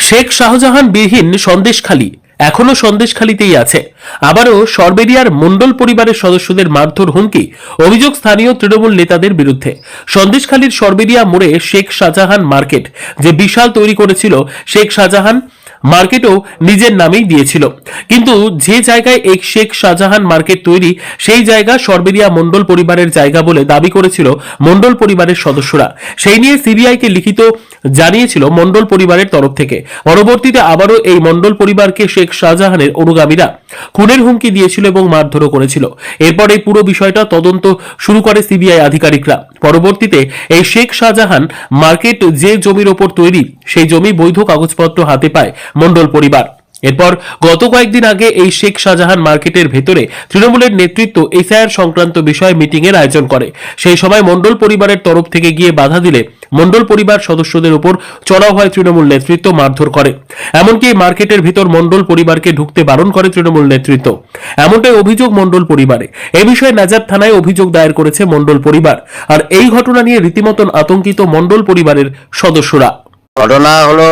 শেখ শাহজাহান বিহীন সন্দেশখালী এখনো সন্দেশখালীতেই আছে। আবারও সরবেরিয়ার মণ্ডল পরিবারের সদস্যদের মারধর হুমকি, অভিযোগ স্থানীয় তৃণমূল নেতাদের বিরুদ্ধে। সন্দেশখালীর সরবেরিয়া মোড়ে শেখ শাহজাহান মার্কেট যে বিশাল তৈরি করেছিল, শেখ শাহজাহান মার্কেটও নিজের নামেই দিয়েছিল, কিন্তু যে জায়গায় এই শেখ শাহজাহান মার্কেট তৈরি সেই জায়গা সরবেরিয়া মণ্ডল পরিবারের জায়গা বলে দাবি করেছিল মণ্ডল পরিবারের সদস্যরা। সেই নিয়ে সিবিআইকে লিখিত জানিয়েছিল মণ্ডল পরিবারের তরফ থেকে। পরবর্তীতে আবারও এই মণ্ডল পরিবারকে শেখ শাহজাহানের অনুগামীরা খুনের হুমকি দিয়েছিল এবং মারধরও করেছিল। এরপর এই পুরো বিষয়টা তদন্ত শুরু করে সিবিআই আধিকারিকরা। পরবর্তীতে এই শেখ শাহজাহান মার্কেট যে জমির ওপর তৈরি সেই জমি বৈধ কাগজপত্র হাতে পায় মণ্ডল পরিবার। এরপর গত কয়েকদিন আগে এই শেখ শাহজাহান মার্কেটের ভেতরে তৃণমূলের নেতৃত্ব এসআইআর সংক্রান্ত বিষয়ে মিটিং এর আয়োজন করে। সেই সময় মণ্ডল পরিবারের তরফ থেকে গিয়ে বাধা দিলে মণ্ডল পরিবার সদস্যদের উপর চড়াও হয় তৃণমূল নেতৃত্ব, মারধর করে। এমনকি এই মার্কেটের ভিতর মণ্ডল পরিবারকে ঢুকতে বারণ করে তৃণমূল নেতৃত্ব। এমনটাই অভিযোগ মণ্ডল পরিবারে। এ বিষয়ে নাজার থানায় অভিযোগ দায়ের করেছে মণ্ডল পরিবার। আর এই ঘটনা নিয়ে রীতিমতন আতঙ্কিত মণ্ডল পরিবারের সদস্যরা। ঘটনা হলো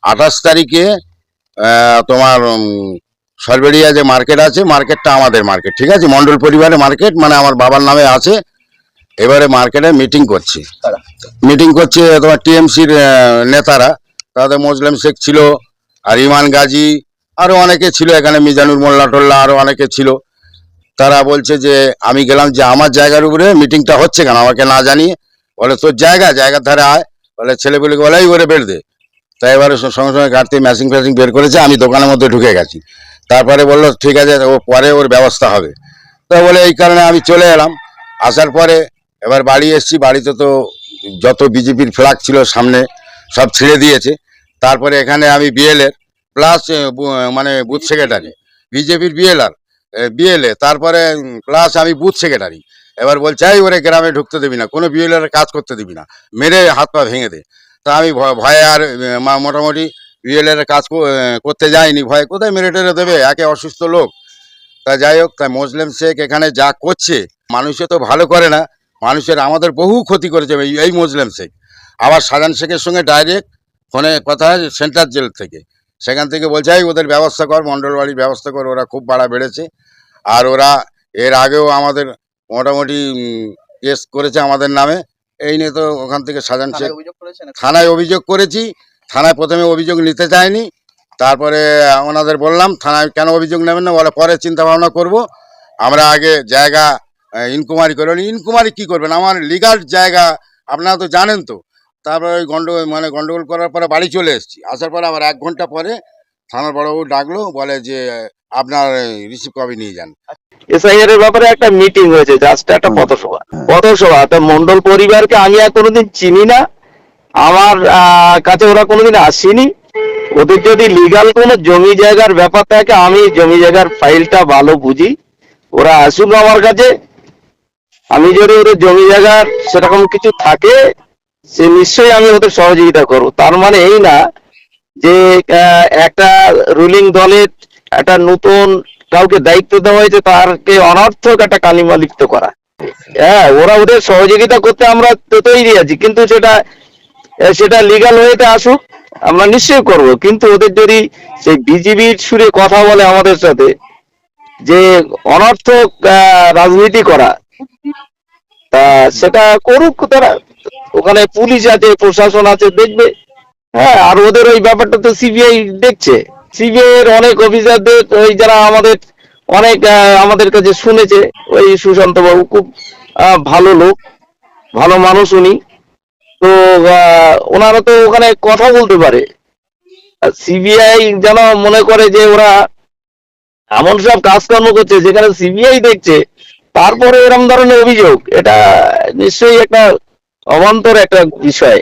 28 তারিখে তোমার সরবেরিয়া যে মার্কেট আছে, মার্কেটটা আমাদের মার্কেট, ঠিক আছে, মণ্ডল পরিবারের মার্কেট, মানে আমার বাবার নামে আছে। এবারে মার্কেটে মিটিং করছে তোমার টিএমসির নেতারা, তাদের মুসলিম শেখ ছিল, আর ইমান গাজী, আরো অনেকে ছিল, এখানে মিজানুর মোল্লা টোল্লা আরো অনেকে ছিল। তারা বলছে যে আমি গেলাম যে আমার জায়গার উপরে মিটিংটা হচ্ছে কেন, আমাকে না জানিয়ে। বলে তোর জায়গার ধারে আয়। বলে ছেলেগুলিকে বলে ওরে বের দে। তাই এবারে সঙ্গে সঙ্গে গাড়িতে ম্যাচিং ফ্যাচিং বের করেছে, আমি দোকানের মধ্যে ঢুকে গেছি। তারপরে বললো ঠিক আছে, ও পরে ওর ব্যবস্থা হবে। তো বলে এই কারণে আমি চলে এলাম। আসার পরে এবার বাড়ি এসছি, বাড়িতে তো যত বিজেপির ফ্ল্যাগ ছিল সামনে সব ছিঁড়ে দিয়েছে। তারপরে এখানে আমি বিএলএর প্লাস মানে বুথ সেক্রেটারি, বিজেপির বিএলএ, তারপরে প্লাস আমি বুথ সেক্রেটারি। এবার বলছে এই ওরে গ্রামে ঢুকতে দিবি না, কোনো বিএলএর কাজ করতে দিবি না, মেরে হাত পা ভেঙে দে। তা আমি ভয়ে আর মোটামুটি বিএলএর কাজ করতে যাইনি, ভয়ে কোথায় মেরে টেরে দেবে, একে অসুস্থ লোক। তা যাই হোক, তাই মুসলিম শেখ এখানে যা করছে মানুষে তো ভালো করে না, মানুষের আমাদের বহু ক্ষতি করেছে এই মুসলিম শেখ। আবার শাহজাহান শেখের সঙ্গে ডাইরেক্ট ফোনে কথা হয় সেন্ট্রাল জেল থেকে, সেখান থেকে বলছে এই ওদের ব্যবস্থা কর, মণ্ডল বাড়ির ব্যবস্থা কর, ওরা খুব বাড়া বেড়েছে। আর ওরা এর আগেও আমাদের মোটামুটি কেস করেছে আমাদের নামে। এই নিয়ে তো ওখান থেকে শাহজাহান শেখ থানায় অভিযোগ করেছি। থানায় প্রথমে অভিযোগ নিতে চায়নি, তারপরে ওনাদের বললাম থানায় কেন অভিযোগ নেবেন না, বলে পরে চিন্তা ভাবনা করবো, আমরা আগে জায়গা ইনকোয়ারি করবেন। ইনকোয়ারি কী করবেন, আমার লিগাল জায়গা আপনারা তো জানেন। তো তারপরে ওই গন্ডগোল করার পরে বাড়ি চলে এসেছি। আসার পরে আবার 1 ঘন্টা পরে থানার বড়বাবু ডাকলো, বলে যে আপনার রিসিভ কপি নিয়ে যান। এসআইআর এর ব্যাপারে একটা মিটিং হয়েছে, জাস্ট একটা পথসভা। তো মণ্ডল পরিবারকে আমি আর কোনোদিন চিনি না, আমার কাছে ওরা কোনোদিন আসেনি। ওদের যদি লিগাল কোনো জমি জায়গার ব্যাপার থাকে, আমি জমি জায়গার ফাইলটা ভালো বুঝি, ওরা আসুক আমার কাছে। আমি যদি ওদের জমি জায়গার সেরকম কিছু থাকে, সে নিশ্চয়ই আমি ওদের সহযোগিতা করবো। তার মানে এই না যে একটা রুলিং দলের একটা নতুন কাউকে দায়িত্ব দেওয়া হয়েছে, তারকে অনর্থক একটা কালিমা লিপ্ত করা। হ্যাঁ, ওরা ওদের সহযোগিতা করতে আমরা তো তৈরি আছি, কিন্তু সেটা লিগাল ওয়েতে আসুক, আমরা নিশ্চয়ই করব। কিন্তু ওদের যদি সেই বিজেপির সুরে কথা বলে আমাদের সাথে, যে অনর্থক রাজনীতি করা, তা সেটা করুক তারা। ওখানে পুলিশ আছে, প্রশাসন আছে, দেখবে। হ্যাঁ, আর ওদের ওই ব্যাপারটা তো সিবিআই দেখছে। সিবিআই এর অনেক অফিসারদের, ওই যারা আমাদের কাছে শুনেছে, ওই সুশান্ত বাবু খুব ভালো লোক, ভালো মানুষ উনি। তো ওনারা তো ওখানে কথা বলতে পারে। সিবিআই যেন মনে করে যে ওরা এমন সব কাজকর্ম করছে যেখানে সিবিআই দেখছে, তারপরে এরকম ধরনের অভিযোগ, এটা নিশ্চয়ই একটা অবান্তর একটা বিষয়।